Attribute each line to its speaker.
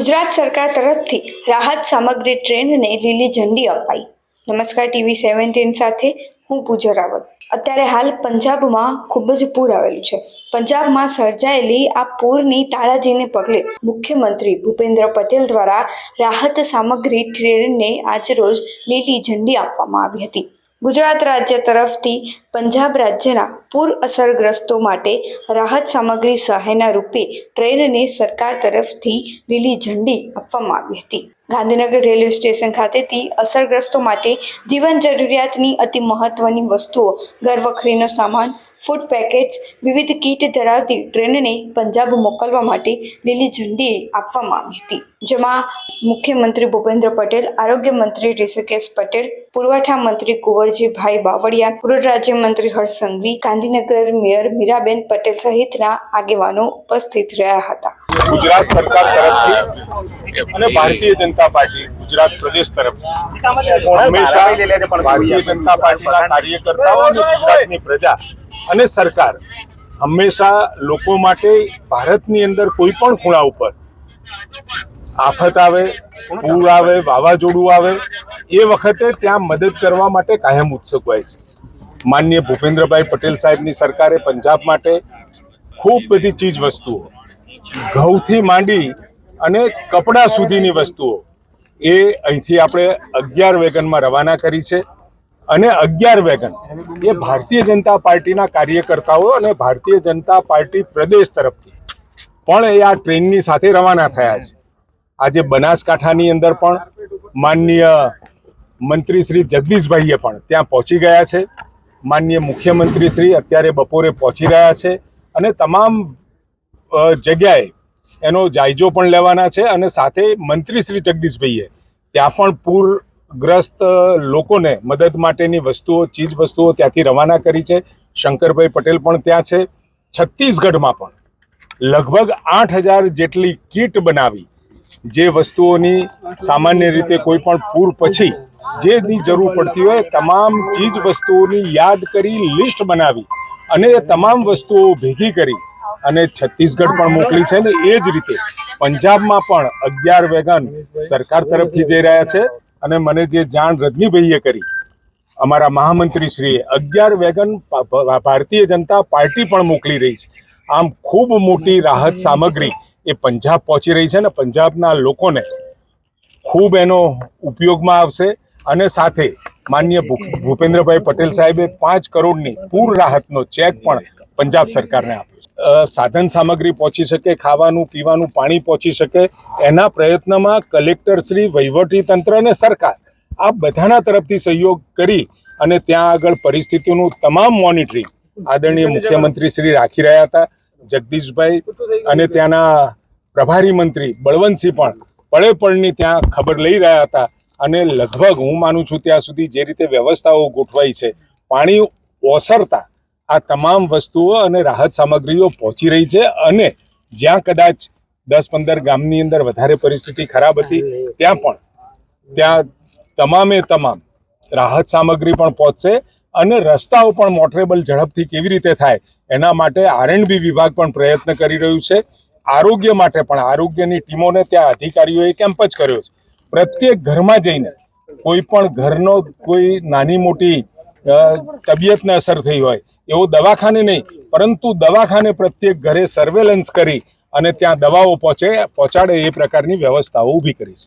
Speaker 1: ગુજરાત સરકાર તરફથી રાહત સામગ્રી ટ્રેનને લીલી ઝંડી અપાઈ। નમસ્કાર, ટીવી 17 સાથે હું પૂજા રાવલ। અત્યારે હાલ પંજાબમાં ખૂબ જ પૂર આવેલું છે। પંજાબમાં સર્જાયેલી આ પૂરની તારાજીને પગલે મુખ્યમંત્રી ભૂપેન્દ્ર પટેલ દ્વારા રાહત સામગ્રી ટ્રેનને આજરોજ લીલી ઝંડી આપવામાં આવી હતી। ગુજરાત રાજ્ય તરફથી પંજાબ રાજ્યના પૂર અસરગ્રસ્તો માટે રાહત સામગ્રી સહાયના રૂપે ટ્રેનને સરકાર તરફથી લીલી ઝંડી આપવામાં આવી હતી। ગાંધીનગર રેલવે સ્ટેશન ખાતેથી અસરગ્રસ્તો માટે જીવન જરૂરિયાતની અતિ મહત્વની વસ્તુઓ, ઘર વખરીનો સામાન, ફૂડ પેકેટ્સ, વિવિધ કીટ ધરાવતી ટ્રેનને પંજાબ મોકલવા માટે લીલી ઝંડી આપવામાં આવી હતી, જેમાં મુખ્યમંત્રી ભૂપેન્દ્ર પટેલ, આરોગ્ય મંત્રી ઋષિકેશ પટેલ, પુરવઠા મંત્રી કુંવરજીભાઈ બાવળિયા, ગૃહ રાજ્યમંત્રી હર્ષ સંઘવી, ગાંધીનગર મેયર મીરાબેન પટેલ સહિતના આગેવાનો ઉપસ્થિત રહ્યા હતા।
Speaker 2: ગુજરાત સરકાર તરફથી અને ભારતીય જનતા પાર્ટી ગુજરાત પ્રદેશ તરફથી હંમેશા ભારતીય જનતા પાર્ટીના કાર્યકર્તાઓ અને ગુજરાતની પ્રજા અને સરકાર હંમેશા લોકો માટે ભારતની અંદર કોઈ પણ ખૂણા ઉપર આફત આવે, પૂર આવે, વાવાઝોડું આવે, એ વખતે ત્યાં મદદ કરવા માટે કાયમ ઉત્સુક હોય છે। માનનીય ભૂપેન્દ્રભાઈ પટેલ સાહેબની સરકારે પંજાબ માટે ખૂબ બધી ચીજ વસ્તુઓ, ઘઉંથી માંડી અને કપડાં સુધીની વસ્તુઓ એ અહીંથી આપણે 11 વેગનમાં રવાના કરી છે અને 11 વેગન એ ભારતીય જનતા પાર્ટીના કાર્યકર્તાઓ અને ભારતીય જનતા પાર્ટી પ્રદેશ તરફથી પણ એ આ ટ્રેનની સાથે રવાના થયા છે। આજે બનાસકાંઠાની અંદર પણ માનનીય મંત્રી શ્રી જગદીશભાઈએ પણ ત્યાં પહોંચી ગયા છે। માનનીય મુખ્યમંત્રી શ્રી અત્યારે બપોરે પહોંચી રહ્યા છે અને તમામ જગ્યાએ એનો જાયજો પણ લેવાના છે અને સાથે મંત્રી શ્રી જગદીશભાઈએ ત્યાં પણ પૂરગ્રસ્ત લોકોને મદદ માટેની વસ્તુઓ, ચીજ વસ્તુઓ ત્યાંથી રવાના કરી છે। શંકરભાઈ પટેલ પણ ત્યાં છે। છત્તીસગઢમાં પણ લગભગ 8000 જેટલી કીટ બનાવી, જે વસ્તુઓની સામાન્ય રીતે કોઈ પણ પૂર પછી જેની જરૂર પડતી હોય તમામ ચીજ વસ્તુઓની યાદ કરી, લિસ્ટ બનાવી અને એ તમામ વસ્તુઓ ભેગી કરી અને છત્તીસગઢ પણ મોકલી છે ને એ જ રીતે પંજાબમાં પણ 11 વેગન સરકાર તરફથી જઈ રહ્યા છે અને મને જે જાણ રજનીભાઈએ કરી, અમારા મહામંત્રીશ્રીએ 11 વેગન ભારતીય જનતા પાર્ટી પણ મોકલી રહી છે। આમ ખૂબ મોટી રાહત સામગ્રી એ પંજાબ પહોંચી રહી છે ને પંજાબના લોકોને ખૂબ એનો ઉપયોગમાં આવશે અને સાથે માનનીય ભૂપેન્દ્રભાઈ પટેલ સાહેબે 5 કરોડની પૂર રાહતનો ચેક પણ પંજાબ સરકારને આપ્યો। સાધન સામગ્રી પહોંચી શકે, ખાવાનું પીવાનું પાણી પહોંચી શકે, એના પ્રયત્નમાં કલેક્ટરશ્રી, વહીવટીતંત્ર અને સરકાર આ બધાના તરફથી સહયોગ કરી અને ત્યાં આગળ પરિસ્થિતિનું તમામ મોનિટરિંગ આદરણીય મુખ્યમંત્રી શ્રી રાખી રહ્યા હતા। જગદીશભાઈ અને ત્યાંના પ્રભારી મંત્રી બળવંતસિંહ પણ પળે પળની ત્યાં ખબર લઈ રહ્યા હતા અને લગભગ હું માનું છું ત્યાં સુધી જે રીતે વ્યવસ્થાઓ ગોઠવાઈ છે, પાણી ઓસરતા આ તમામ વસ્તુઓ અને રાહત સામગ્રીઓ પહોંચી રહી છે અને જ્યાં કદાચ 10-15 ગામની અંદર વધારે પરિસ્થિતિ ખરાબ હતી ત્યાં તમામે તમામ રાહત સામગ્રી પણ પહોંચશે અને રસ્તાઓ પણ મોટરેબલ ઝડપથી કેવી રીતે થાય એના માટે R&B વિભાગ પણ પ્રયત્ન કરી રહ્યું છે। આરોગ્ય માટે પણ આરોગ્યની ટીમોને ત્યાં અધિકારીઓએ કેમ્પ જ કર્યો છે। પ્રત્યેક ઘરમાં જઈને કોઈ પણ ઘરનો કોઈ નાની મોટી તબિયતને અસર થઈ હોય એવો દવાખાને નહીં, પરંતુ દવાખાને પ્રત્યેક ઘરે સર્વેલન્સ કરી અને ત્યાં દવાઓ પહોંચાડે એ પ્રકારની વ્યવસ્થાઓ ઊભી કરી છે।